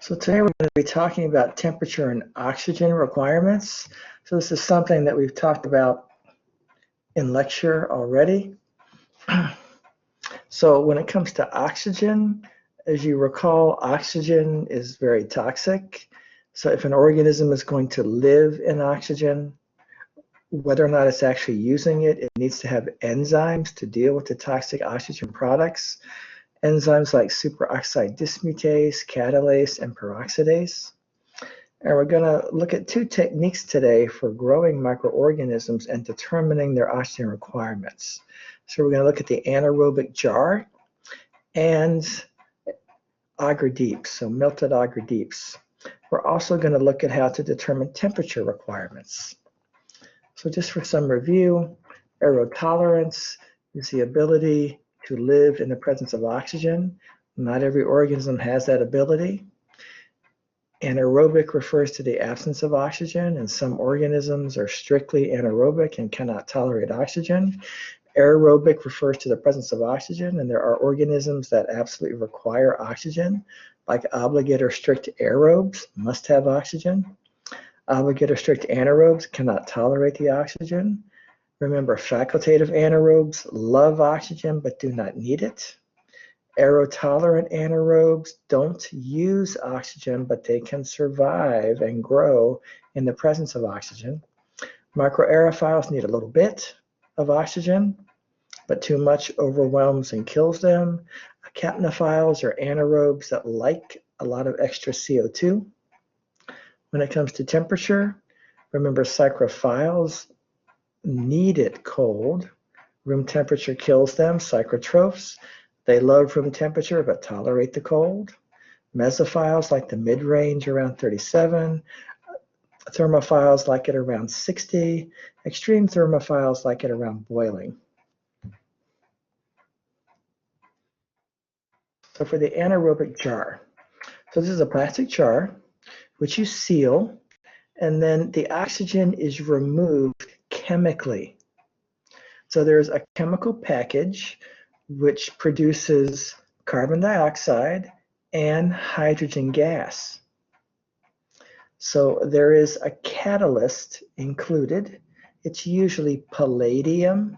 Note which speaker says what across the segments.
Speaker 1: So today we're going to be talking about temperature and oxygen requirements. So this is something that we've talked about in lecture already. So when it comes to oxygen, as you recall, oxygen is very toxic. So if an organism is going to live in oxygen, whether or not it's actually using it, it needs to have enzymes to deal with the toxic oxygen products. Enzymes like superoxide dismutase, catalase, and peroxidase. And we're going to look at two techniques today for growing microorganisms and determining their oxygen requirements. So we're going to look at the anaerobic jar and agar deeps, so melted agar deeps. We're also going to look at how to determine temperature requirements. So just for some review, aerotolerance is the ability to live in the presence of oxygen. Not every organism has that ability. Anaerobic refers to the absence of oxygen, and some organisms are strictly anaerobic and cannot tolerate oxygen. Aerobic refers to the presence of oxygen, and there are organisms that absolutely require oxygen, like obligate or strict aerobes must have oxygen. Obligate or strict anaerobes cannot tolerate the oxygen. Remember, facultative anaerobes love oxygen but do not need it. Aerotolerant anaerobes don't use oxygen, but they can survive and grow in the presence of oxygen. Microaerophiles need a little bit of oxygen, but too much overwhelms and kills them. Capnophiles are anaerobes that like a lot of extra CO2. When it comes to temperature, remember psychrophiles need it cold. Room temperature kills them. Psychotrophs, they love room temperature but tolerate the cold. Mesophiles like the mid-range around 37. Thermophiles like it around 60. Extreme thermophiles like it around boiling. So for the anaerobic jar, so this is a plastic jar which you seal, and then the oxygen is removed chemically. So there's a chemical package which produces carbon dioxide and hydrogen gas. So there is a catalyst included. It's usually palladium,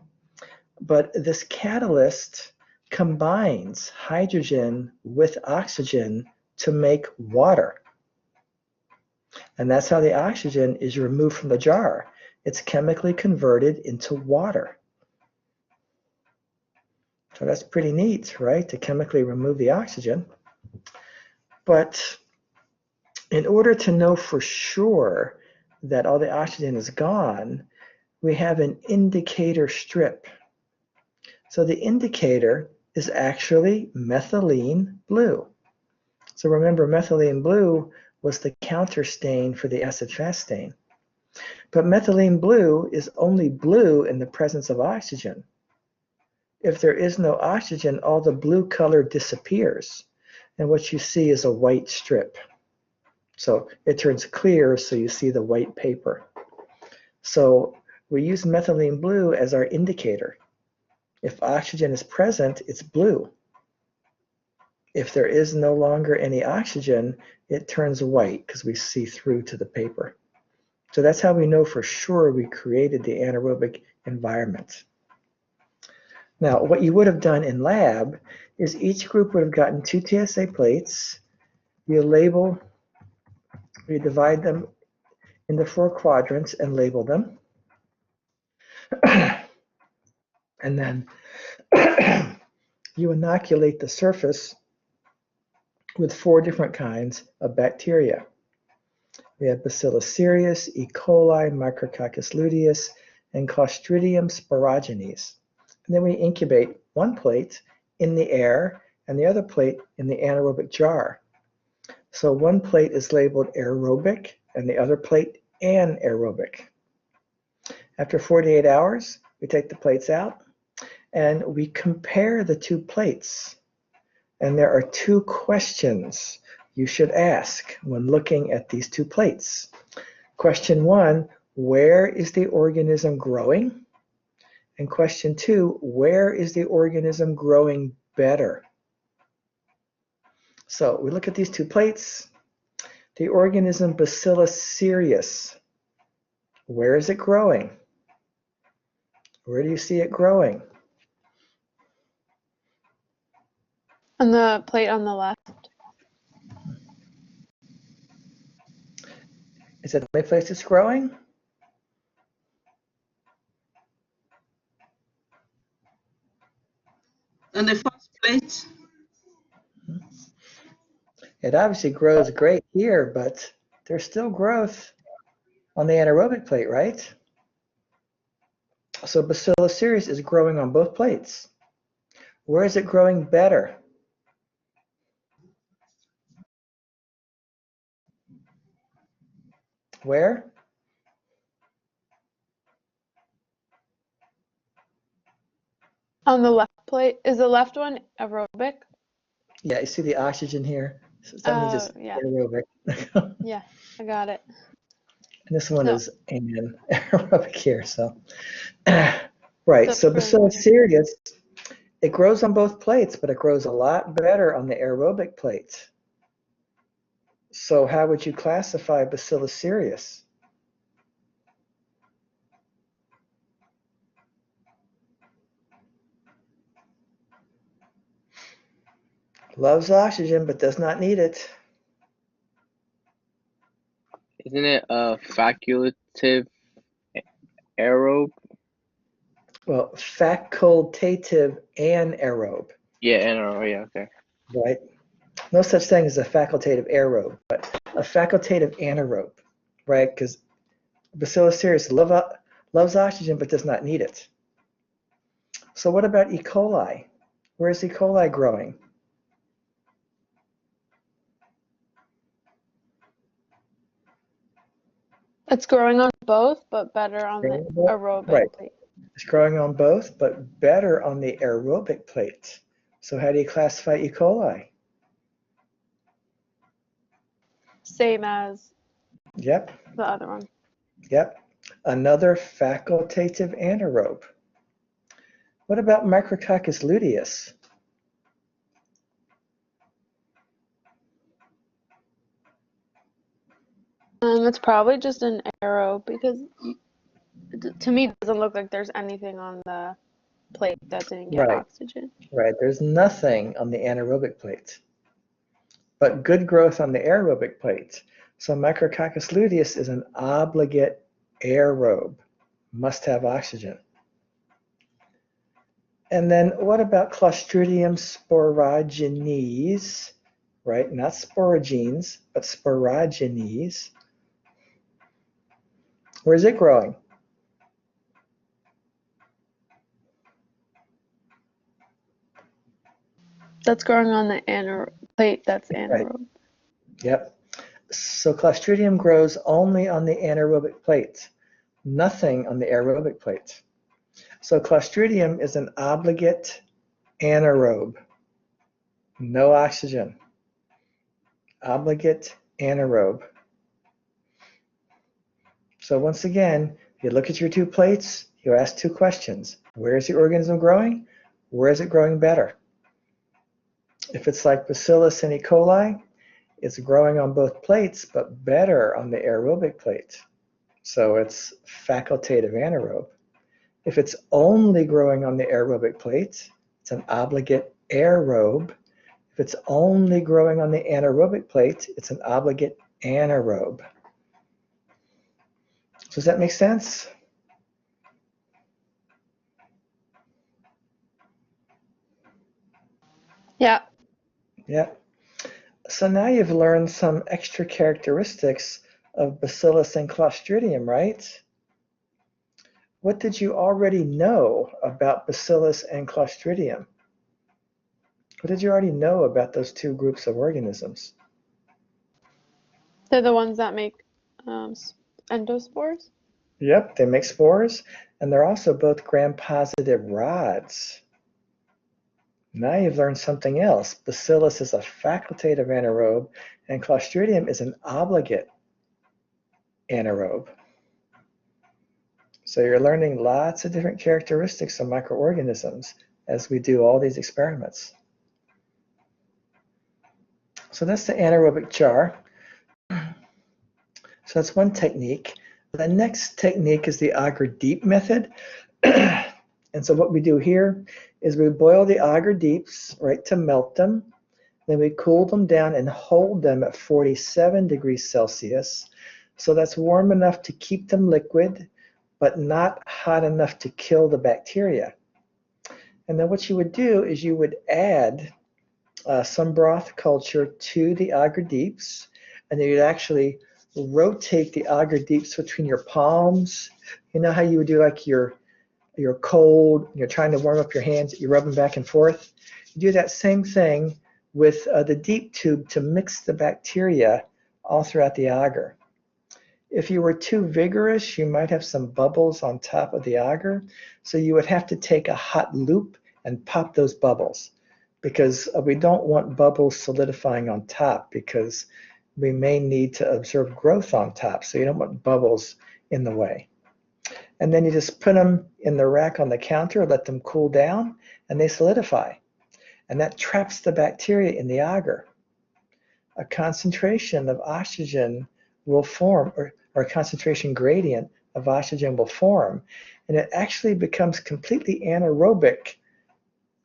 Speaker 1: but this catalyst combines hydrogen with oxygen to make water. And that's how the oxygen is removed from the jar. It's chemically converted into water. So that's pretty neat, right? To chemically remove the oxygen. But in order to know for sure that all the oxygen is gone, we have an indicator strip. So the indicator is actually methylene blue. So remember, methylene blue was the counter stain for the acid-fast stain. But methylene blue is only blue in the presence of oxygen. If there is no oxygen, all the blue color disappears, and what you see is a white strip. So it turns clear, so you see the white paper. So we use methylene blue as our indicator. If oxygen is present, it's blue. If there is no longer any oxygen, it turns white because we see through to the paper. So that's how we know for sure we created the anaerobic environment. Now, what you would have done in lab is each group would have gotten 2 TSA plates. You divide them into 4 quadrants and label them. And then you inoculate the surface with 4 different kinds of bacteria. We have Bacillus cereus, E. coli, Micrococcus luteus, and Clostridium sporogenes. And then we incubate 1 plate in the air and the other plate in the anaerobic jar. So 1 plate is labeled aerobic and the other plate anaerobic. After 48 hours, we take the plates out and we compare the 2 plates. And there are 2 questions you should ask when looking at these 2 plates. Question 1, where is the organism growing? And question 2, where is the organism growing better? So we look at these 2 plates, The organism Bacillus cereus. Where is it growing? Where do you see it growing?
Speaker 2: On the plate on the left.
Speaker 1: Is that the only place it's growing?
Speaker 3: On the first plate.
Speaker 1: It obviously grows great here, but there's still growth on the anaerobic plate, right? So Bacillus cereus is growing on both plates. Where is it growing better? Where?
Speaker 2: On the left plate. Is the left one aerobic?
Speaker 1: Yeah, you see the oxygen here? So that means it's
Speaker 2: yeah.
Speaker 1: anaerobic.
Speaker 2: Yeah, I got it.
Speaker 1: And this one
Speaker 2: So-
Speaker 1: is anaerobic here, so. Right, so
Speaker 2: for
Speaker 1: Bacillus cereus, it grows on both plates, but it grows a lot better on the aerobic plate. So how would you classify Bacillus cereus? Loves oxygen, but does not need it.
Speaker 4: Isn't it a facultative aerobe?
Speaker 1: Well, facultative anaerobe,
Speaker 4: Yeah, anaerobe. Yeah, okay.
Speaker 1: right? No such thing as a facultative aerobe, but a facultative anaerobe, right? Because Bacillus cereus loves oxygen, but does not need it. So what about E. coli? Where is E. coli growing?
Speaker 2: It's growing on both, but better on the
Speaker 1: Growing
Speaker 2: aerobic
Speaker 1: right.
Speaker 2: plate.
Speaker 1: It's growing on both, but better on the aerobic plate. So how do you classify E. coli?
Speaker 2: Same as
Speaker 1: Yep,
Speaker 2: the other one.
Speaker 1: yep. Another facultative anaerobe. What about Micrococcus luteus?
Speaker 2: It's probably just an aerobe because to me it doesn't look like there's anything on the plate that didn't get
Speaker 1: Right.
Speaker 2: oxygen.
Speaker 1: Right, there's nothing on the anaerobic plate, but good growth on the aerobic plate. So Micrococcus luteus is an obligate aerobe, must have oxygen. And then what about Clostridium sporogenes, right? Not sporogenes, but sporogenes. Where is it growing?
Speaker 2: That's growing on the plate that's anaerobe.
Speaker 1: Right. Yep. So Clostridium grows only on the anaerobic plate, nothing on the aerobic plate. So Clostridium is an obligate anaerobe, no oxygen, obligate anaerobe. So once again, you look at your two plates, you ask two questions. Where is the organism growing? Where is it growing better? If it's like Bacillus and E. coli, it's growing on both plates, but better on the aerobic plate. So it's facultative anaerobe. If it's only growing on the aerobic plate, it's an obligate aerobe. If it's only growing on the anaerobic plate, it's an obligate anaerobe. Does that make sense?
Speaker 2: Yeah.
Speaker 1: Yeah. So now you've learned some extra characteristics of Bacillus and Clostridium, right? What did you already know about Bacillus and Clostridium? What did you already know about those two groups of organisms?
Speaker 2: They're the ones that make endospores.
Speaker 1: Yep, they make spores, and they're also both gram-positive rods. Now you've learned something else. Bacillus is a facultative anaerobe, and Clostridium is an obligate anaerobe. So you're learning lots of different characteristics of microorganisms as we do all these experiments. So that's the anaerobic char. So that's one technique. The next technique is the agar deep method. And so what we do here is we boil the agar deeps, right, to melt them. Then we cool them down and hold them at 47 degrees Celsius. So that's warm enough to keep them liquid, but not hot enough to kill the bacteria. And then what you would do is you would add some broth culture to the agar deeps, and then you'd actually rotate the agar deeps between your palms. You know how you would do like you're cold, you're trying to warm up your hands, you rub them back and forth. You do that same thing with the deep tube to mix the bacteria all throughout the agar. If you were too vigorous, you might have some bubbles on top of the agar, so you would have to take a hot loop and pop those bubbles, because we don't want bubbles solidifying on top, because we may need to observe growth on top, so you don't want bubbles in the way. And then you just put them in the rack on the counter, let them cool down, and they solidify. And that traps the bacteria in the agar. A concentration of oxygen will form, or a concentration gradient of oxygen will form, and it actually becomes completely anaerobic,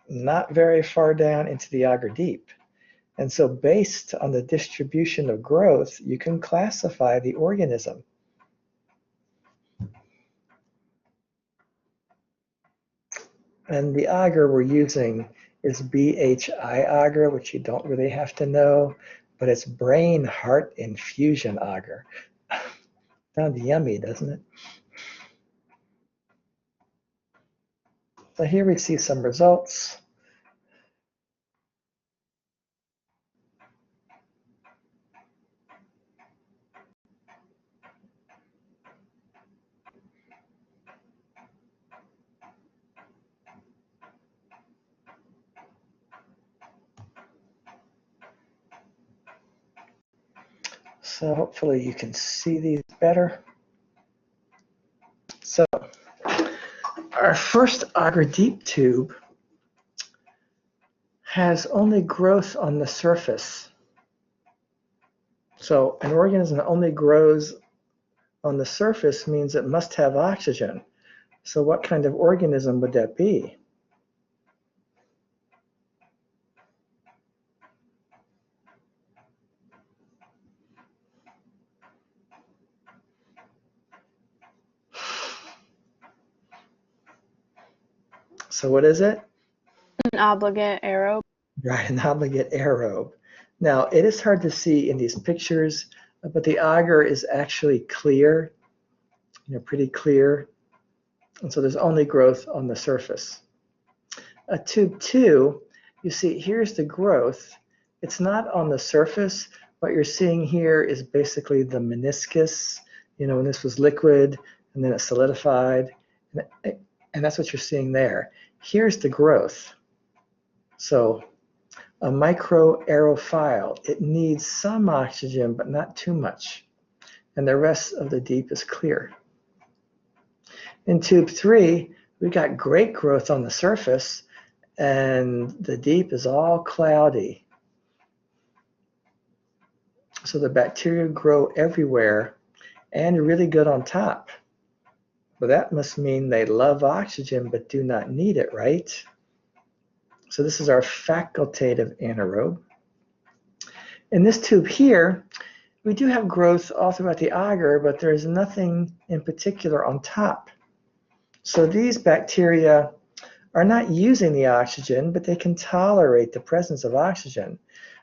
Speaker 1: not very far down into the agar deep. And so based on the distribution of growth, you can classify the organism. And the agar we're using is BHI agar, which you don't really have to know, but it's brain heart infusion agar. Sounds yummy, doesn't it? So here we see some results. So hopefully you can see these better. So our first agar deep tube has only growth on the surface. So an organism that only grows on the surface means it must have oxygen. So what kind of organism would that be? So what is it?
Speaker 2: An obligate aerobe.
Speaker 1: Right, an obligate aerobe. Now, it is hard to see in these pictures, but the agar is actually clear, pretty clear. And so there's only growth on the surface. Tube 2, you see here's the growth. It's not on the surface. What you're seeing here is basically the meniscus, when this was liquid and then it solidified. And that's what you're seeing there. Here's the growth. So a microaerophile, it needs some oxygen, but not too much. And the rest of the deep is clear. In tube 3, we got great growth on the surface, and the deep is all cloudy. So the bacteria grow everywhere and really good on top. Well, that must mean they love oxygen but do not need it, right? So this is our facultative anaerobe. In this tube here, we do have growth all throughout the agar, but there's nothing in particular on top. So these bacteria are not using the oxygen, but they can tolerate the presence of oxygen.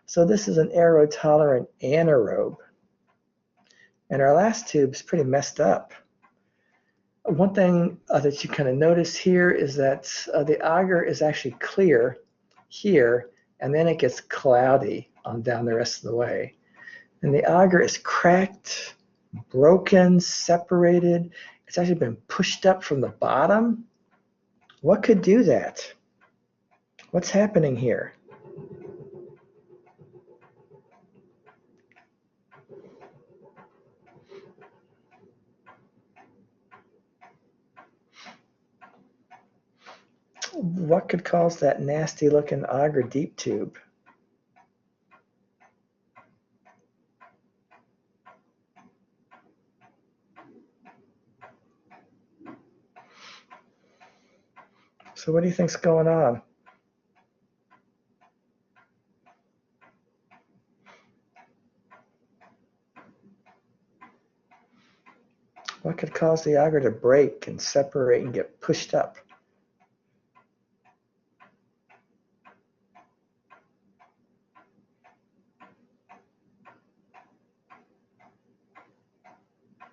Speaker 1: So this is an aerotolerant anaerobe. And our last tube is pretty messed up. One thing that you kind of notice here is that the agar is actually clear here, and then it gets cloudy on down the rest of the way. And the agar is cracked, broken, separated. It's actually been pushed up from the bottom. What could do that? What's happening here? What could cause that nasty looking agar deep tube? So what do you think's going on? What could cause the agar to break and separate and get pushed up?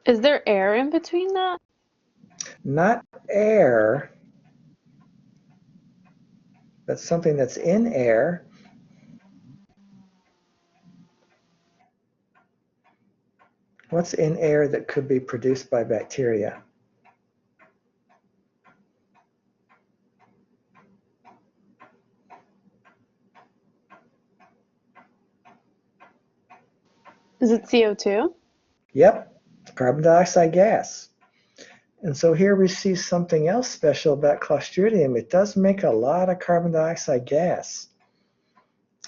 Speaker 2: Is there air in between that?
Speaker 1: Not air, but something that's in air. What's in air that could be produced by bacteria?
Speaker 2: Is it CO2?
Speaker 1: Yep, carbon dioxide gas. And so here we see something else special about Clostridium. It does make a lot of carbon dioxide gas.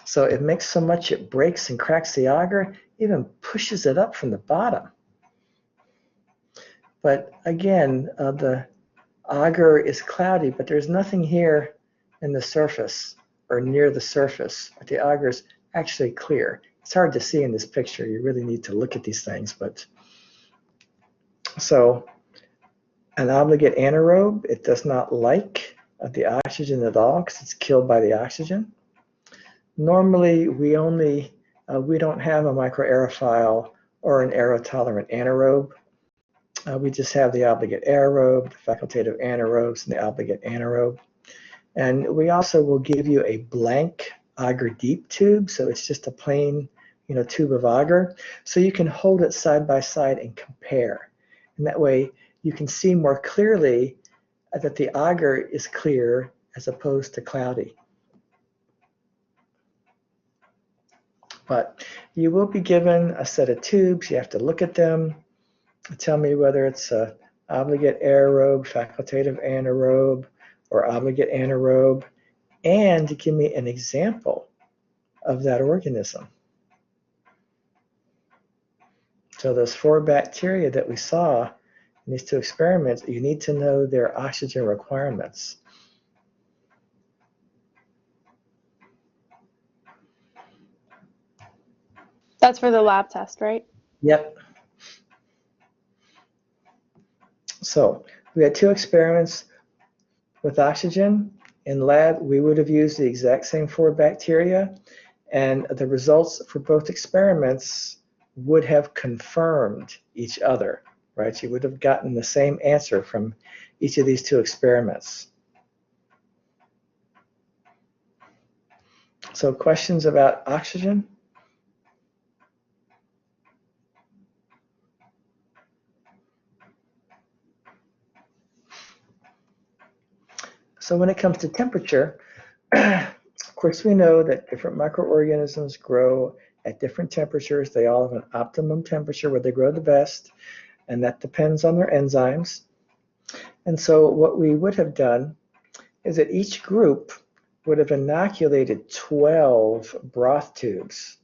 Speaker 1: So it makes so much it breaks and cracks the agar, even pushes it up from the bottom. But again, the agar is cloudy, but there's nothing here in the surface or near the surface. The agar is actually clear. It's hard to see in this picture. You really need to look at these things. But so an obligate anaerobe, it does not like the oxygen at all because it's killed by the oxygen. Normally, we don't have a microaerophile or an aerotolerant anaerobe. We just have the obligate aerobe, the facultative anaerobes, and the obligate anaerobe. And we also will give you a blank agar deep tube, so it's just a plain, tube of agar, so you can hold it side by side and compare. And that way, you can see more clearly that the agar is clear as opposed to cloudy. But you will be given a set of tubes. You have to look at them, tell me whether it's a obligate aerobe, facultative anaerobe, or obligate anaerobe, and give me an example of that organism. So those 4 bacteria that we saw in these 2 experiments, you need to know their oxygen requirements.
Speaker 2: That's for the lab test, right?
Speaker 1: Yep. So we had 2 experiments with oxygen. In lab, we would have used the exact same 4 bacteria, and the results for both experiments would have confirmed each other, right? You would have gotten the same answer from each of these 2 experiments. So questions about oxygen? So when it comes to temperature, of course, we know that different microorganisms grow at different temperatures. They all have an optimum temperature where they grow the best, and that depends on their enzymes. And so what we would have done is that each group would have inoculated 12 broth tubes.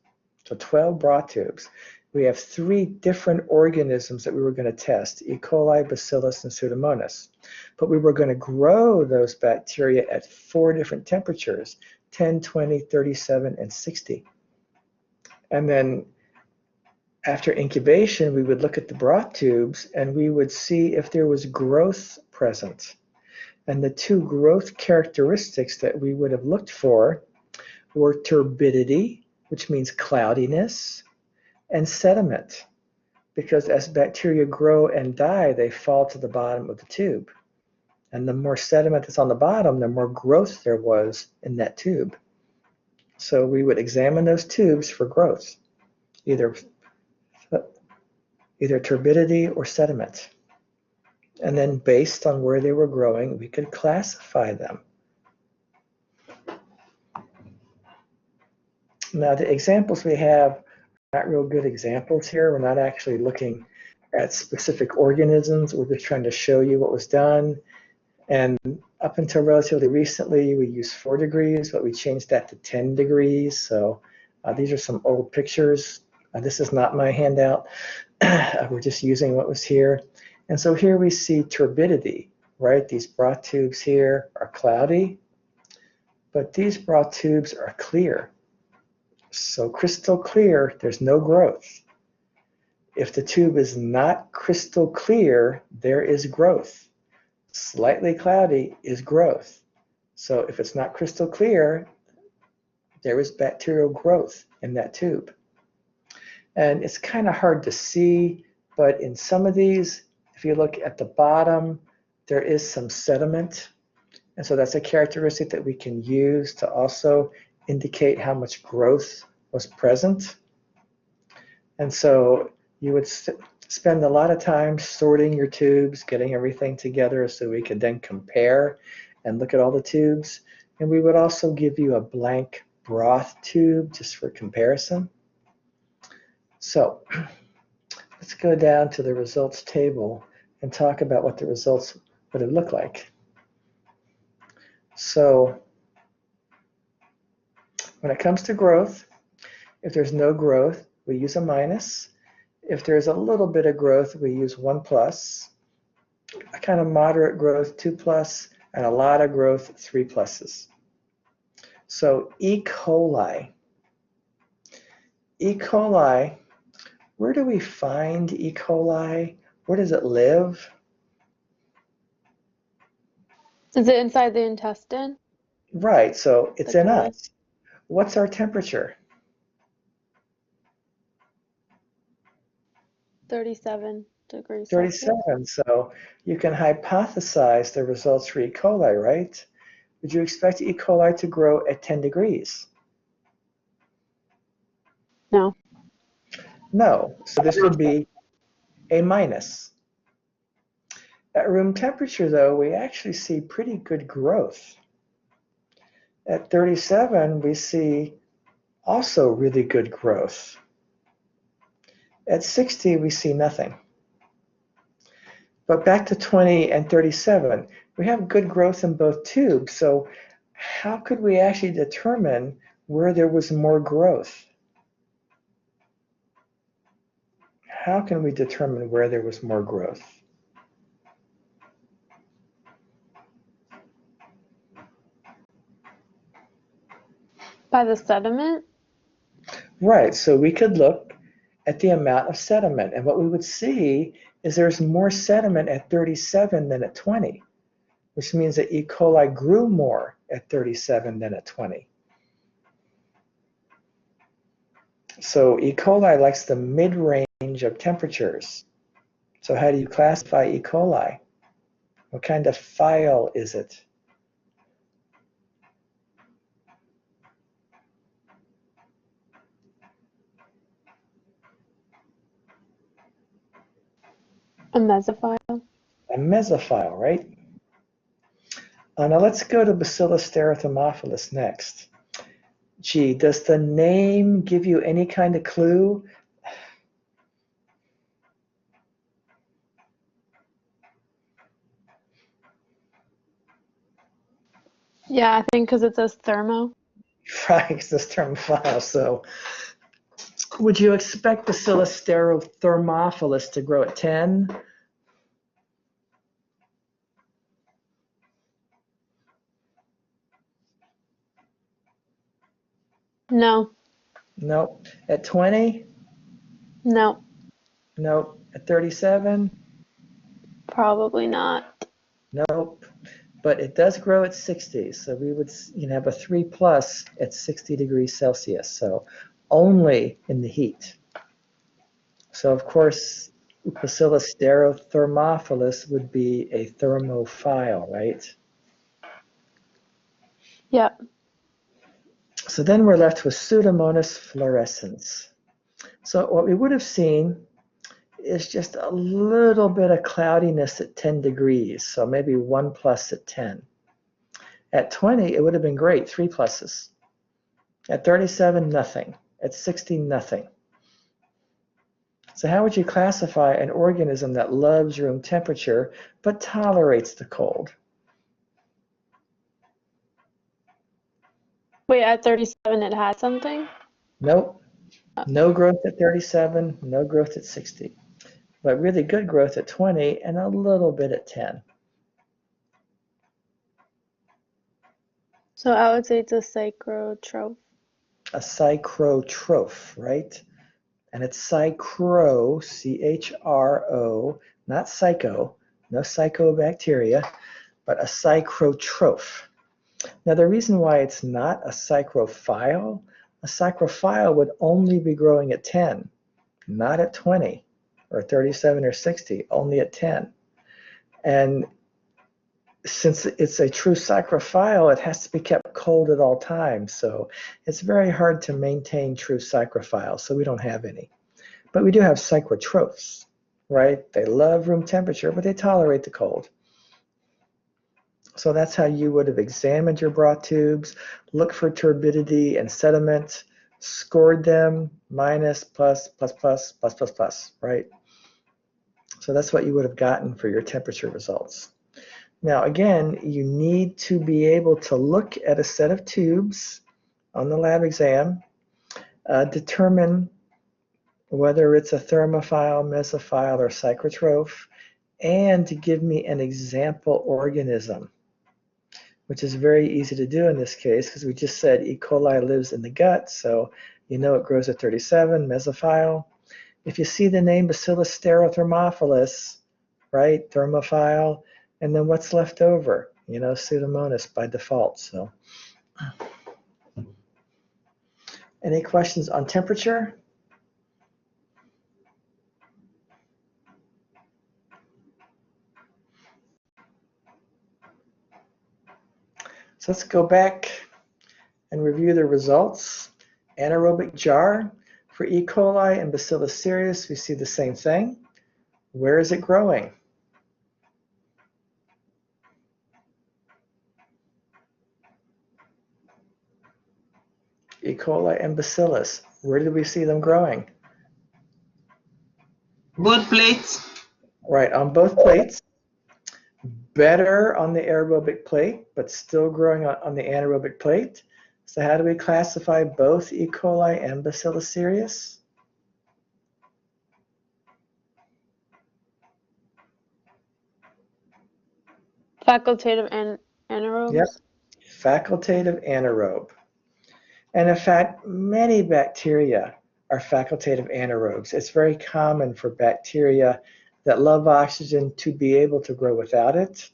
Speaker 1: So 12 broth tubes. We have 3 different organisms that we were going to test, E. coli, Bacillus, and Pseudomonas. But we were going to grow those bacteria at 4 different temperatures, 10, 20, 37, and 60. And then after incubation, we would look at the broth tubes and we would see if there was growth present. And the 2 growth characteristics that we would have looked for were turbidity, which means cloudiness, and sediment, because as bacteria grow and die, they fall to the bottom of the tube. And the more sediment that's on the bottom, the more growth there was in that tube. So we would examine those tubes for growth, either turbidity or sediment. And then based on where they were growing, we could classify them. Now the examples we have are not real good examples here. We're not actually looking at specific organisms. We're just trying to show you what was done. And up until relatively recently, we used 4 degrees, but we changed that to 10 degrees. So these are some old pictures. This is not my handout. We're just using what was here. And so here we see turbidity. right? These broth tubes here are cloudy, but these broth tubes are clear. So crystal clear, there's no growth. If the tube is not crystal clear, there is growth. Slightly cloudy is growth. So if it's not crystal clear, there is bacterial growth in that tube. And it's kind of hard to see, but in some of these, if you look at the bottom, there is some sediment. And so that's a characteristic that we can use to also indicate how much growth was present. And so you would spend a lot of time sorting your tubes, getting everything together so we could then compare and look at all the tubes. And we would also give you a blank broth tube just for comparison. So let's go down to the results table and talk about what the results would have looked like. So when it comes to growth, if there's no growth, we use a minus. If there's a little bit of growth, we use 1 plus. A kind of moderate growth, 2 plus, and a lot of growth, 3 pluses. So E. coli. E. coli, where do we find E. coli? Where does it live?
Speaker 2: Is it inside the intestine?
Speaker 1: Right, so it's
Speaker 2: The
Speaker 1: in
Speaker 2: colon?
Speaker 1: us. What's our temperature?
Speaker 2: 37 degrees Celsius.
Speaker 1: 37, so you can hypothesize the results for E. coli, right? Would you expect E. coli to grow at 10 degrees?
Speaker 2: No.
Speaker 1: No, so this would be a minus. At room temperature, though, we actually see pretty good growth. At 37, we see also really good growth. At 60, we see nothing. But back to 20 and 37, we have good growth in both tubes. So how could we actually determine where there was more growth? How can we determine where there was more growth?
Speaker 2: By the sediment?
Speaker 1: Right, so we could look at the amount of sediment, and what we would see is there's more sediment at 37 than at 20, which means that E. coli grew more at 37 than at 20. So E. coli likes the mid-range of temperatures. So how do you classify E. coli? What kind of file is it?
Speaker 2: A mesophile?
Speaker 1: A mesophile, right? Now let's go to Bacillus stereothermophilus next. Gee, does the name give you any kind of clue?
Speaker 2: Yeah, I think because it says thermo.
Speaker 1: Right, it's this thermophile. So would you expect Bacillus stereothermophilus to grow at 10?
Speaker 2: No.
Speaker 1: Nope. At 20?
Speaker 2: No.
Speaker 1: Nope. At 37?
Speaker 2: Probably not.
Speaker 1: Nope. But it does grow at 60. So we would have a 3 plus at 60 degrees Celsius. So only in the heat. So of course, Bacillus stereothermophilus would be a thermophile, right?
Speaker 2: Yep.
Speaker 1: So then we're left with Pseudomonas fluorescens. So what we would have seen is just a little bit of cloudiness at 10 degrees, so maybe 1 plus at 10. At 20, it would have been great, 3 pluses. At 37, nothing. At 60, nothing. So how would you classify an organism that loves room temperature but tolerates the cold?
Speaker 2: Wait, at 37 it had something?
Speaker 1: Nope. No growth at 37, no growth at 60. But really good growth at 20 and a little bit at 10.
Speaker 2: So I would say it's a psychotroph.
Speaker 1: A psychotroph, right? And it's psychro, C-H-R-O, not psycho, no psychobacteria, but a psychotroph. Now, the reason why it's not a psychrophile would only be growing at 10, not at 20 or 37 or 60, only at 10. And since it's a true psychrophile, it has to be kept cold at all times. So it's very hard to maintain true psychrophiles, so we don't have any. But we do have psychotrophs, right? They love room temperature, but they tolerate the cold. So that's how you would have examined your broth tubes, looked for turbidity and sediment, scored them, minus, plus, plus, plus, plus, plus, plus, right? So that's what you would have gotten for your temperature results. Now, again, you need to be able to look at a set of tubes on the lab exam, determine whether it's a thermophile, mesophile, or psychotroph, and to give me an example organism, which is very easy to do in this case because we just said E. coli lives in the gut, so you know it grows at 37, mesophile. If you see the name Bacillus stereothermophilus, right, thermophile, and then what's left over? You know, Pseudomonas by default. So, any questions on temperature? So let's go back and review the results. Anaerobic jar for E. coli and Bacillus cereus, we see the same thing. Where is it growing? E. coli and Bacillus, where did we see them growing?
Speaker 3: Both plates.
Speaker 1: Right, on both plates. Better on the aerobic plate, but still growing on the anaerobic plate. So how do we classify both E. coli and Bacillus cereus?
Speaker 2: Facultative anaerobes.
Speaker 1: Yep, facultative anaerobe. And in fact, many bacteria are facultative anaerobes. It's very common for bacteria that love oxygen to be able to grow without it.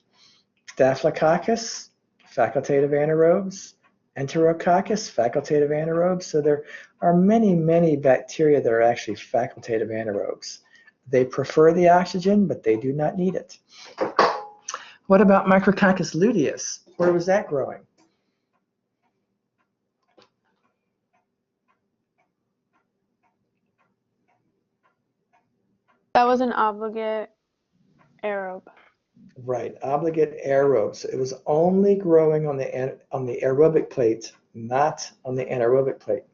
Speaker 1: Staphylococcus, facultative anaerobes. Enterococcus, facultative anaerobes. So there are many, many bacteria that are actually facultative anaerobes. They prefer the oxygen, but they do not need it. What about Micrococcus luteus? Where was that growing?
Speaker 2: That was an obligate aerobe.
Speaker 1: Right, obligate aerobes. It was only growing on the aerobic plate, not on the anaerobic plate.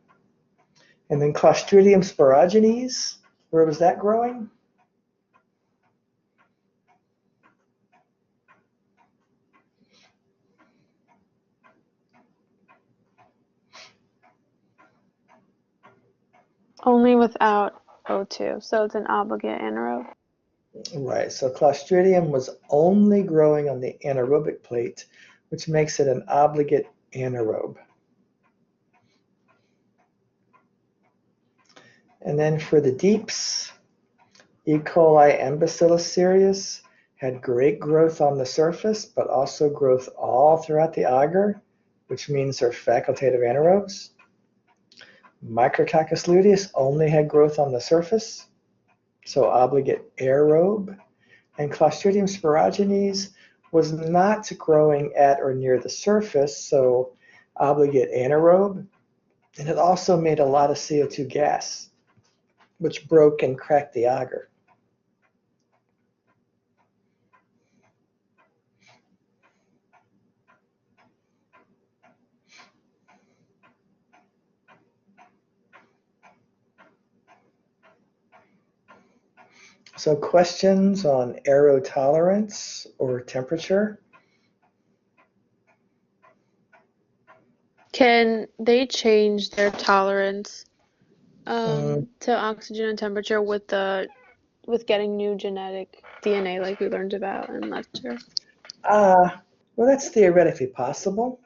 Speaker 1: And then Clostridium sporogenes, where was that growing?
Speaker 2: Only without O2, so it's an obligate anaerobe.
Speaker 1: Right, so Clostridium was only growing on the anaerobic plate, which makes it an obligate anaerobe. And then for the deeps, E. coli and Bacillus cereus had great growth on the surface, but also growth all throughout the agar, which means they're facultative anaerobes. Micrococcus luteus only had growth on the surface, so obligate aerobe. And Clostridium sporogenes was not growing at or near the surface, so obligate anaerobe. And it also made a lot of CO2 gas, which broke and cracked the agar. So questions on aerotolerance or temperature?
Speaker 2: Can they change their tolerance to oxygen and temperature with getting new genetic DNA like we learned about in lecture?
Speaker 1: Well, that's theoretically possible.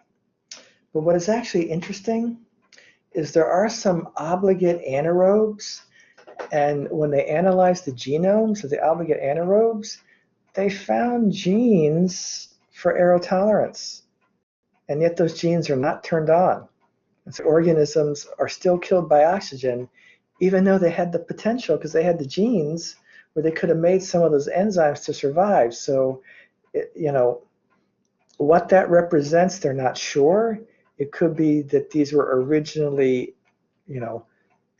Speaker 1: But what is actually interesting is there are some obligate anaerobes, and when they analyzed the genomes of the obligate anaerobes, they found genes for aerotolerance, and yet those genes are not turned on. And so organisms are still killed by oxygen, even though they had the potential, because they had the genes where they could have made some of those enzymes to survive. So, what that represents, they're not sure. It could be that these were originally,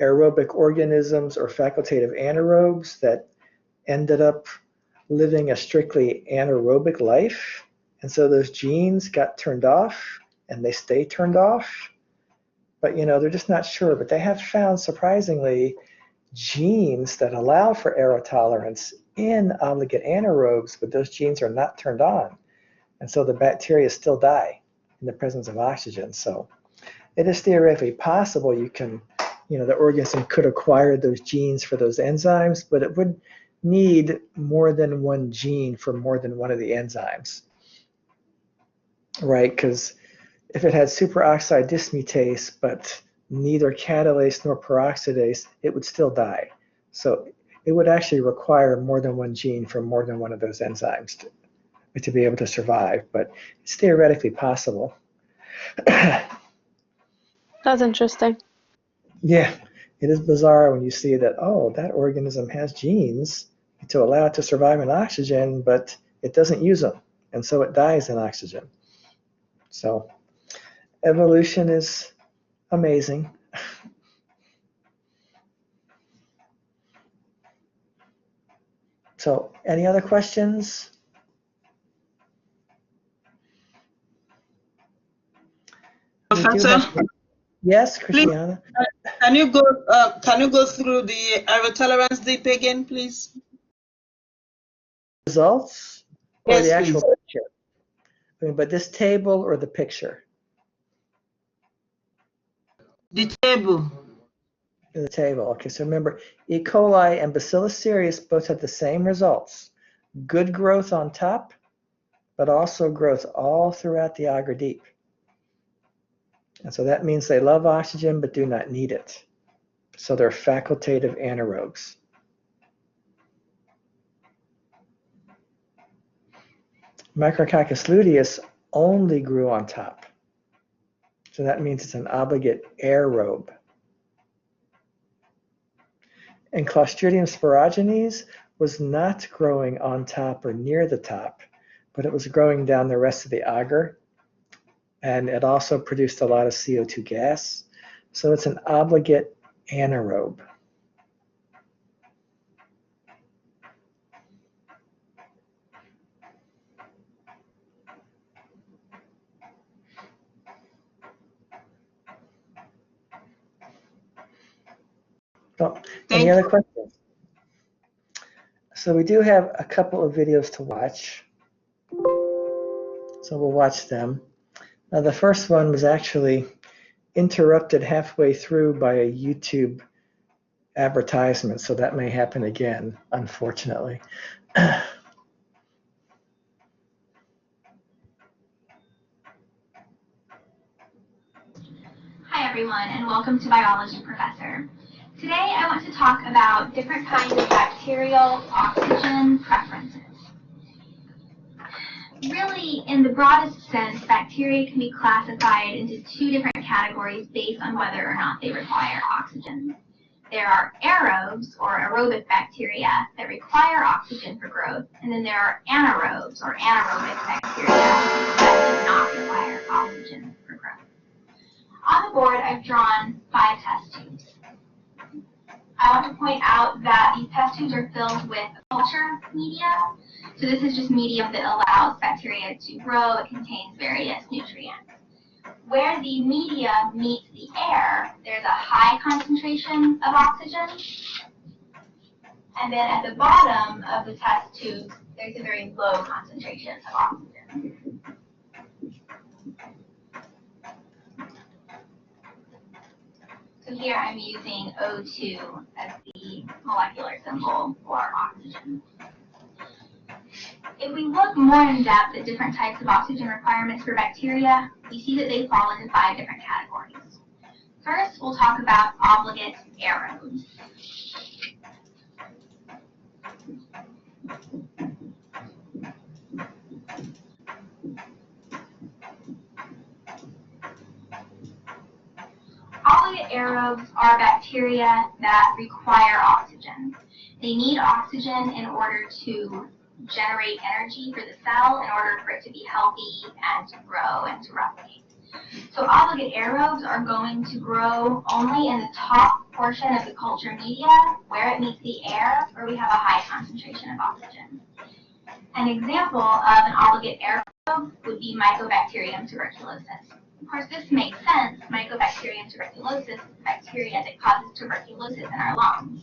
Speaker 1: aerobic organisms or facultative anaerobes that ended up living a strictly anaerobic life. And so those genes got turned off and they stay turned off. But they're just not sure. But they have found, surprisingly, genes that allow for aerotolerance in obligate anaerobes, but those genes are not turned on. And so the bacteria still die in the presence of oxygen. So it is theoretically possible the organism could acquire those genes for those enzymes, but it would need more than one gene for more than one of the enzymes, right? Because if it had superoxide dismutase, but neither catalase nor peroxidase, it would still die. So it would actually require more than one gene for more than one of those enzymes to be able to survive, but it's theoretically possible.
Speaker 2: That's interesting.
Speaker 1: Yeah, it is bizarre when you see that, that organism has genes to allow it to survive in oxygen, but it doesn't use them, and so it dies in oxygen. So evolution is amazing. So any other questions?
Speaker 3: Professor,
Speaker 1: Yes,
Speaker 3: please,
Speaker 1: Christiana.
Speaker 3: can you go through the aerotolerance dip again, please?
Speaker 1: Results or
Speaker 3: Yes,
Speaker 1: the actual
Speaker 3: please.
Speaker 1: picture? But this table or the picture?
Speaker 3: The table.
Speaker 1: The table. Okay, so remember, E. coli and Bacillus cereus both have the same results. Good growth on top, but also growth all throughout the agar deep. And so that means they love oxygen but do not need it. So they're facultative anaerobes. Micrococcus luteus only grew on top. So that means it's an obligate aerobe. And Clostridium sporogenes was not growing on top or near the top, but it was growing down the rest of the agar. And it also produced a lot of CO2 gas. So it's an obligate anaerobe. Oh, any other questions? So we do have a couple of videos to watch. So we'll watch them. Now the first one was actually interrupted halfway through by a YouTube advertisement, so that may happen again, unfortunately.
Speaker 5: Hi everyone, and welcome to Biology Professor. Today I want to talk about different kinds of bacterial oxygen preferences. Really, in the broadest sense, bacteria can be classified into two different categories based on whether or not they require oxygen. There are aerobes, or aerobic bacteria, that require oxygen for growth, and then there are anaerobes, or anaerobic bacteria, that do not require oxygen for growth. On the board, I've drawn 5 test tubes. I want to point out that these test tubes are filled with culture media. So this is just medium that allows bacteria to grow. It contains various nutrients. Where the media meets the air, there's a high concentration of oxygen. And then at the bottom of the test tube, there's a very low concentration of oxygen. So here I'm using O2 as the molecular symbol for oxygen. If we look more in depth at different types of oxygen requirements for bacteria, we see that they fall into 5 different categories. First, we'll talk about obligate aerobes. Obligate aerobes are bacteria that require oxygen. They need oxygen in order to generate energy for the cell in order for it to be healthy and to grow and to replicate. So obligate aerobes are going to grow only in the top portion of the culture media where it meets the air, where we have a high concentration of oxygen. An example of an obligate aerobe would be Mycobacterium tuberculosis. Of course, this makes sense. Mycobacterium tuberculosis is a bacteria that causes tuberculosis in our lungs.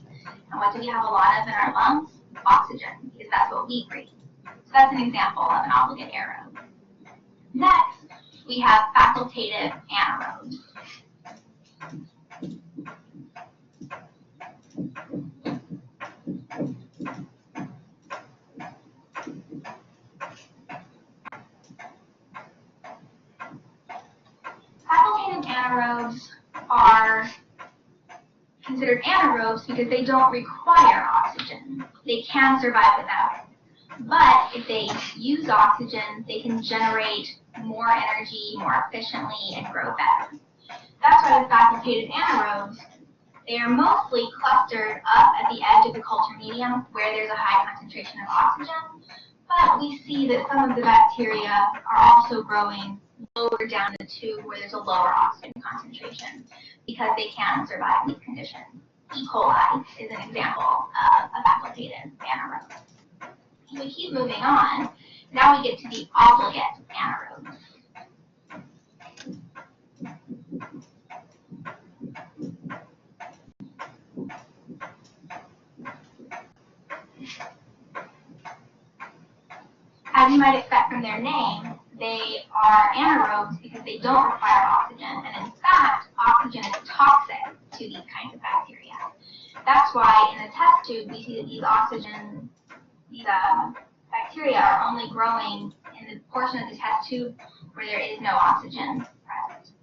Speaker 5: And what do we have a lot of in our lungs? Oxygen, because that's what we breathe. So that's an example of an obligate aerobe. Next, we have facultative anaerobes. Facultative anaerobes are considered anaerobes because they don't require oxygen. They can survive without it. But if they use oxygen, they can generate more energy more efficiently and grow better. That's why with facultative anaerobes, they are mostly clustered up at the edge of the culture medium where there's a high concentration of oxygen. But we see that some of the bacteria are also growing lower down the tube where there's a lower oxygen concentration because they can survive these conditions. E. coli is an example of a facultative anaerobe. If we keep moving on, now we get to the obligate anaerobes. As you might expect from their name, they are anaerobes because they don't require oxygen, and in fact, oxygen is toxic to these kinds of bacteria. That's why in the test tube we see that these bacteria are only growing in the portion of the test tube where there is no oxygen present.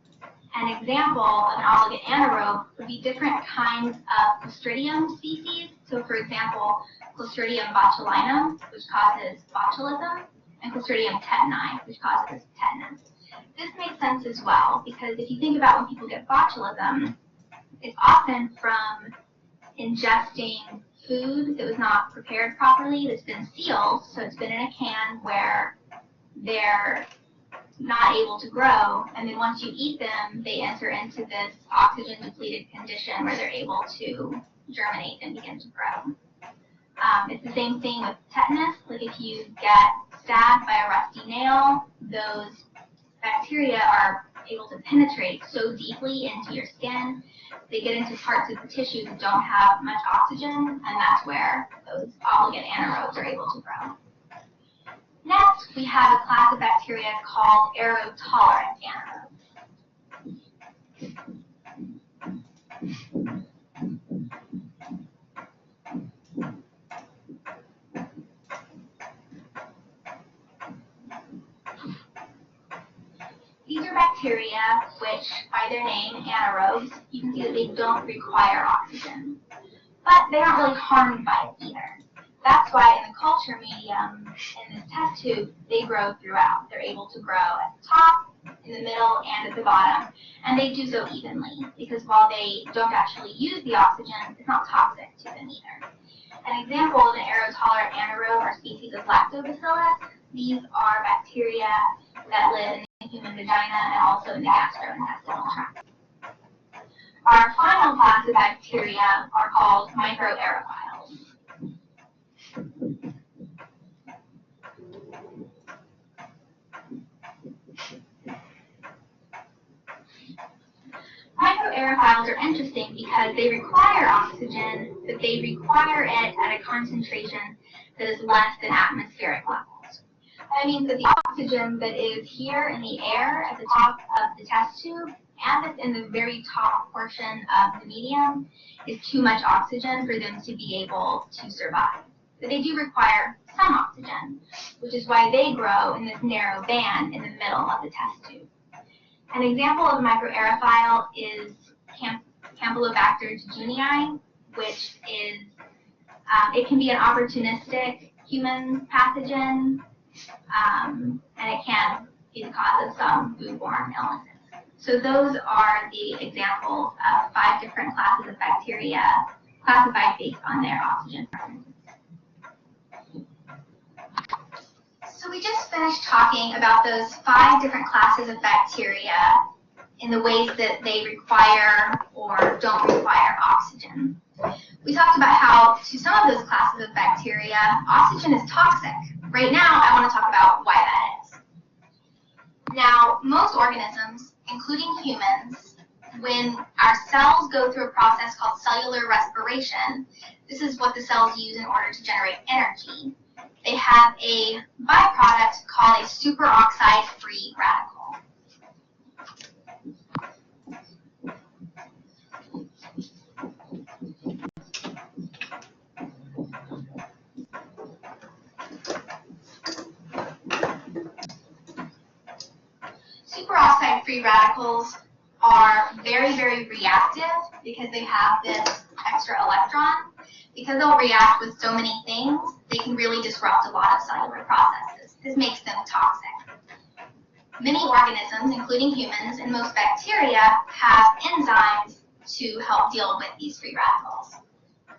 Speaker 5: An example of an obligate anaerobe would be different kinds of Clostridium species. So for example, Clostridium botulinum, which causes botulism, and Clostridium tetani, which causes tetanus. This makes sense as well, because if you think about when people get botulism, it's often from ingesting food that was not prepared properly, that's been sealed, so it's been in a can where they're not able to grow, and then once you eat them, they enter into this oxygen-depleted condition where they're able to germinate and begin to grow. It's the same thing with tetanus. Like if you get stabbed by a rusty nail, those bacteria are able to penetrate so deeply into your skin, they get into parts of the tissue that don't have much oxygen, and that's where those obligate anaerobes are able to grow. Next, we have a class of bacteria called aerotolerant anaerobes. These are bacteria which, by their name, anaerobes, you can see that they don't require oxygen. But they aren't really harmed by it either. That's why in the culture medium, in this test tube, they grow throughout. They're able to grow at the top, in the middle, and at the bottom. And they do so evenly, because while they don't actually use the oxygen, it's not toxic to them either. An example of an aerotolerant anaerobe are species of lactobacillus. These are bacteria that live in the human vagina and also in the gastrointestinal tract. Our final class of bacteria are called microaerophiles. Microaerophiles are interesting because they require oxygen, but they require it at a concentration that is less than atmospheric levels. That means that the oxygen that is here in the air at the top of the test tube and that's in the very top portion of the medium is too much oxygen for them to be able to survive. But they do require some oxygen, which is why they grow in this narrow band in the middle of the test tube. An example of microaerophile is Campylobacter jejuni, which is, it can be an opportunistic human pathogen, and it can be the cause of some foodborne illnesses. So those are the examples of 5 different classes of bacteria classified based on their oxygen preferences. So we just finished talking about those 5 different classes of bacteria in the ways that they require or don't require oxygen. We talked about how to some of those classes of bacteria, oxygen is toxic. Right now, I want to talk about why that is. Now, most organisms, including humans, when our cells go through a process called cellular respiration, this is what the cells use in order to generate energy. They have a byproduct called a superoxide free radical. Superoxide free radicals are very, very reactive because they have this extra electron. Because they'll react with so many things, they can really disrupt a lot of cellular processes. This makes them toxic. Many organisms, including humans and most bacteria, have enzymes to help deal with these free radicals.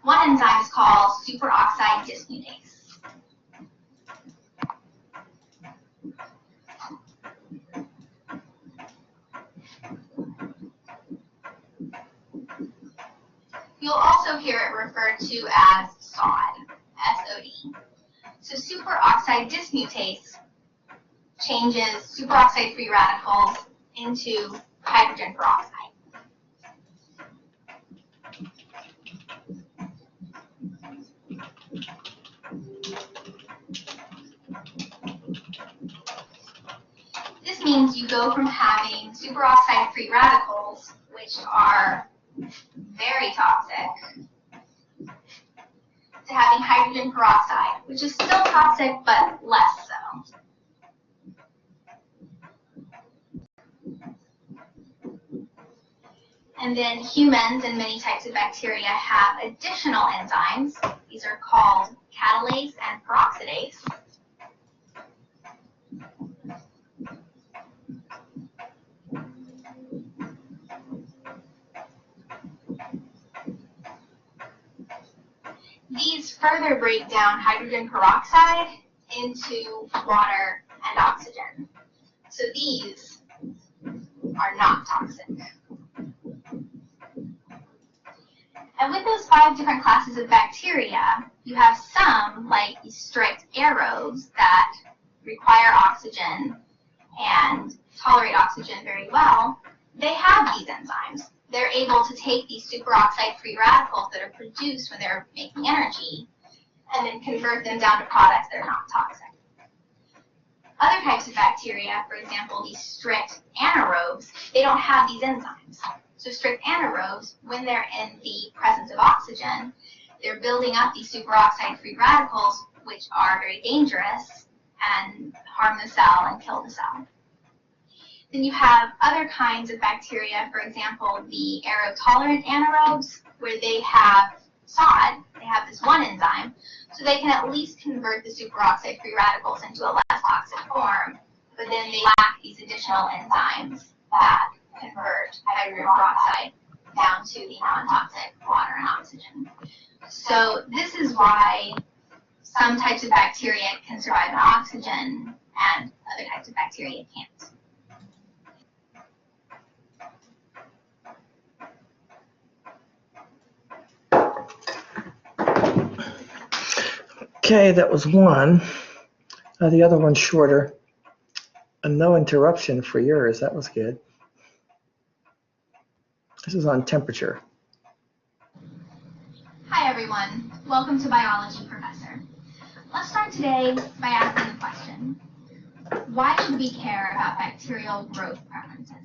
Speaker 5: One enzyme is called superoxide dismutase. You'll also hear it referred to as SOD, S-O-D. So superoxide dismutase changes superoxide free radicals into hydrogen peroxide. This means you go from having superoxide free radicals, which are very toxic, to having hydrogen peroxide, which is still toxic but less so. And then humans and many types of bacteria have additional enzymes. These are called catalase and peroxidase. These further break down hydrogen peroxide into water and oxygen. So these are not toxic. And with those 5 different classes of bacteria, you have some, like the strict aerobes, that require oxygen and tolerate oxygen very well. They have these enzymes. They're able to take these superoxide free radicals that are produced when they're making energy and then convert them down to products that are not toxic. Other types of bacteria, for example, these strict anaerobes, they don't have these enzymes. So strict anaerobes, when they're in the presence of oxygen, they're building up these superoxide free radicals, which are very dangerous and harm the cell and kill the cell. Then you have other kinds of bacteria, for example, the aerotolerant anaerobes, where they have SOD, they have this one enzyme, so they can at least convert the superoxide free radicals into a less toxic form, but then they lack these additional enzymes that convert hydrogen peroxide down to the non-toxic water and oxygen. So this is why some types of bacteria can survive on oxygen and other types of bacteria can't.
Speaker 1: Okay, that was one. The other one's shorter. No interruption for yours. That was good. This is on temperature.
Speaker 5: Hi everyone, welcome to Biology Professor. Let's start today by asking the question, why should we care about bacterial growth preferences?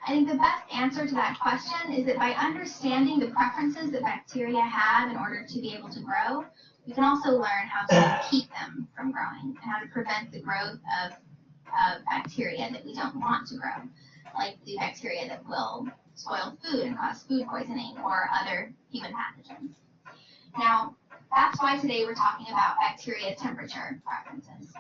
Speaker 5: I think the best answer to that question is that by understanding the preferences that bacteria have in order to be able to grow, We can also learn how to keep them from growing and how to prevent the growth of bacteria that we don't want to grow, like the bacteria that will spoil food and cause food poisoning or other human pathogens. Now, that's why today we're talking about bacteria temperature preferences.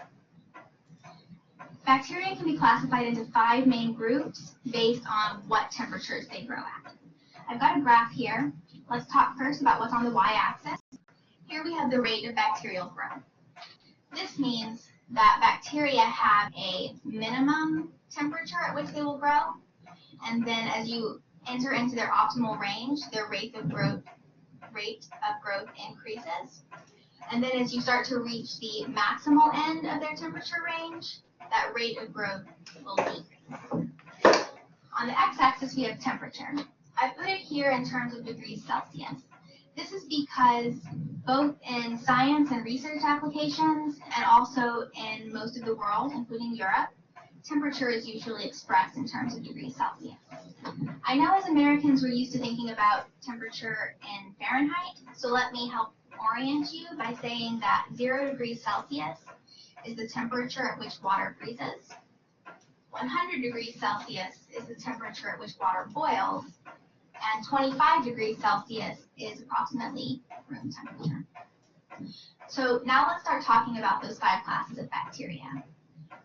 Speaker 5: Bacteria can be classified into 5 main groups based on what temperatures they grow at. I've got a graph here. Let's talk first about what's on the y-axis. Here we have the rate of bacterial growth. This means that bacteria have a minimum temperature at which they will grow, and then as you enter into their optimal range, their rate of growth increases. And then as you start to reach the maximal end of their temperature range, that rate of growth will decrease. On the x-axis, we have temperature. I put it here in terms of degrees Celsius. This is because both in science and research applications and also in most of the world, including Europe, temperature is usually expressed in terms of degrees Celsius. I know as Americans we're used to thinking about temperature in Fahrenheit, so let me help orient you by saying that 0 degrees Celsius is the temperature at which water freezes. 100 degrees Celsius is the temperature at which water boils, and 25 degrees Celsius is approximately room temperature. So now let's start talking about those 5 classes of bacteria.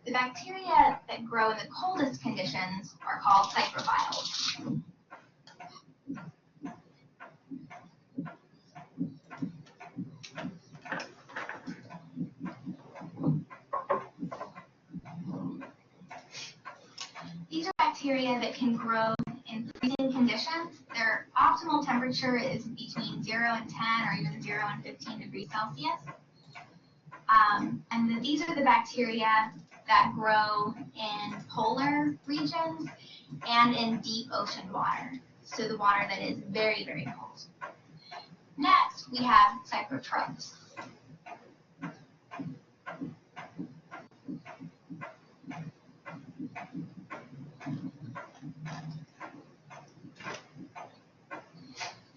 Speaker 5: The bacteria that grow in the coldest conditions are called psychrophiles. These are bacteria that can grow in freezing conditions. Their optimal temperature is between 0 and 10 or even 0 and 15 degrees Celsius. And these are the bacteria that grow in polar regions and in deep ocean water, so the water that is very, very cold. Next, we have psychrotrophs.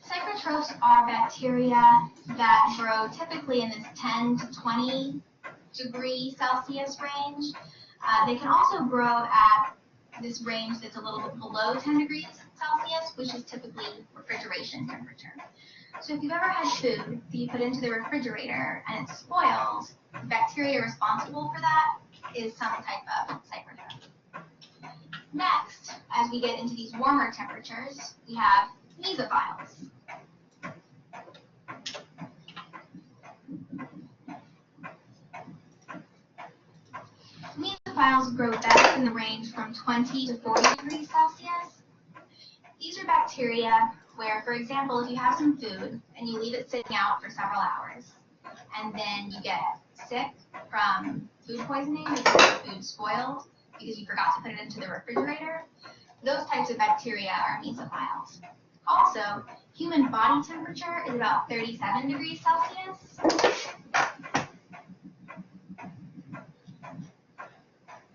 Speaker 5: Psychrotrophs are bacteria that grow typically in this 10 to 20 degree Celsius range. They can also grow at this range that's a little bit below 10 degrees Celsius, which is typically refrigeration temperature. So if you've ever had food that you put into the refrigerator and it spoils, the bacteria responsible for that is some type of psychrotroph. Next, as we get into these warmer temperatures, we have mesophiles. Mesophiles grow best in the range from 20 to 40 degrees Celsius. These are bacteria where, for example, if you have some food and you leave it sitting out for several hours, and then you get sick from food poisoning because the food spoiled because you forgot to put it into the refrigerator, those types of bacteria are mesophiles. Also, human body temperature is about 37 degrees Celsius,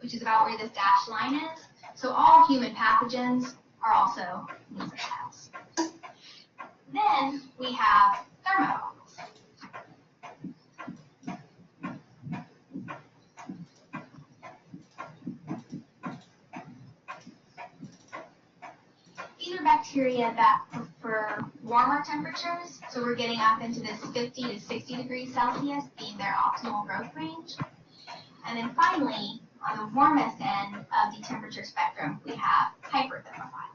Speaker 5: which is about where this dashed line is. So all human pathogens are also mesophiles. Then we have thermophiles. These are bacteria that prefer warmer temperatures, so we're getting up into this 50 to 60 degrees Celsius being their optimal growth range. And then finally, on the warmest end of the temperature spectrum, we have hyperthermophiles.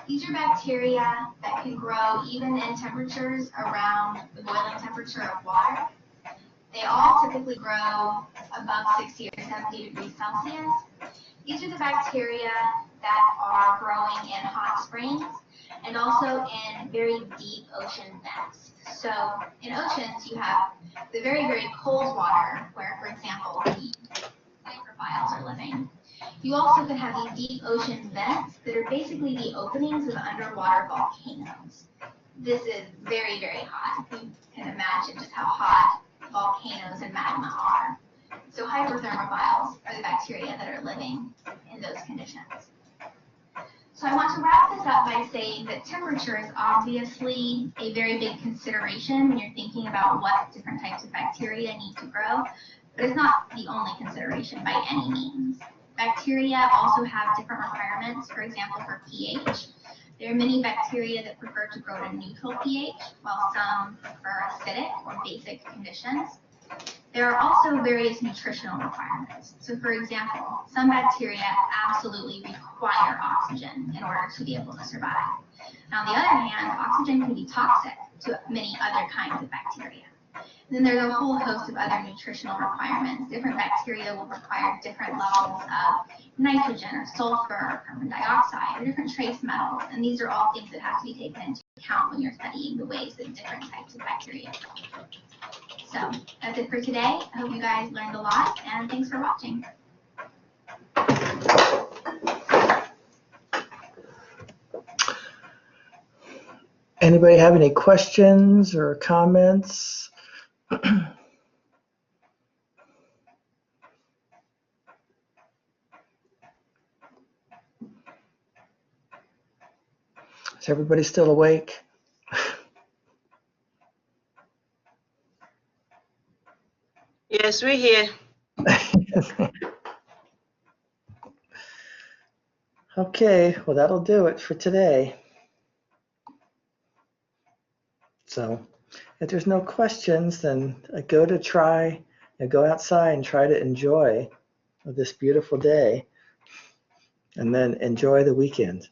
Speaker 5: These are bacteria that can grow even in temperatures around the boiling temperature of water. They all typically grow above 60 or 70 degrees Celsius. These are the bacteria that are growing in hot springs and also in very deep ocean vents. So in oceans, you have the very, very cold water where, for example, the microphiles are living. You also can have these deep ocean vents that are basically the openings of underwater volcanoes. This is very, very hot. You can imagine just how hot volcanoes and magma are. So hyperthermophiles are the bacteria that are living in those conditions. So I want to wrap this up by saying that temperature is obviously a very big consideration when you're thinking about what different types of bacteria need to grow, but it's not the only consideration by any means. Bacteria also have different requirements, for example, for pH. There are many bacteria that prefer to grow at a neutral pH, while some prefer acidic or basic conditions. There are also various nutritional requirements. So for example, some bacteria absolutely require oxygen in order to be able to survive. Now, on the other hand, oxygen can be toxic to many other kinds of bacteria. And then there's a whole host of other nutritional requirements. Different bacteria will require different levels of nitrogen or sulfur or carbon dioxide or different trace metals. And these are all things that have to be taken into account when you're studying the ways that different types of bacteria grow. So that's it for today. I hope you guys learned a lot, and thanks for watching.
Speaker 1: Anybody have any questions or comments? Is everybody still awake?
Speaker 3: Yes, we're here.
Speaker 1: Okay, well, that'll do it for today. So if there's no questions, then go outside and try to enjoy this beautiful day, and then enjoy the weekend.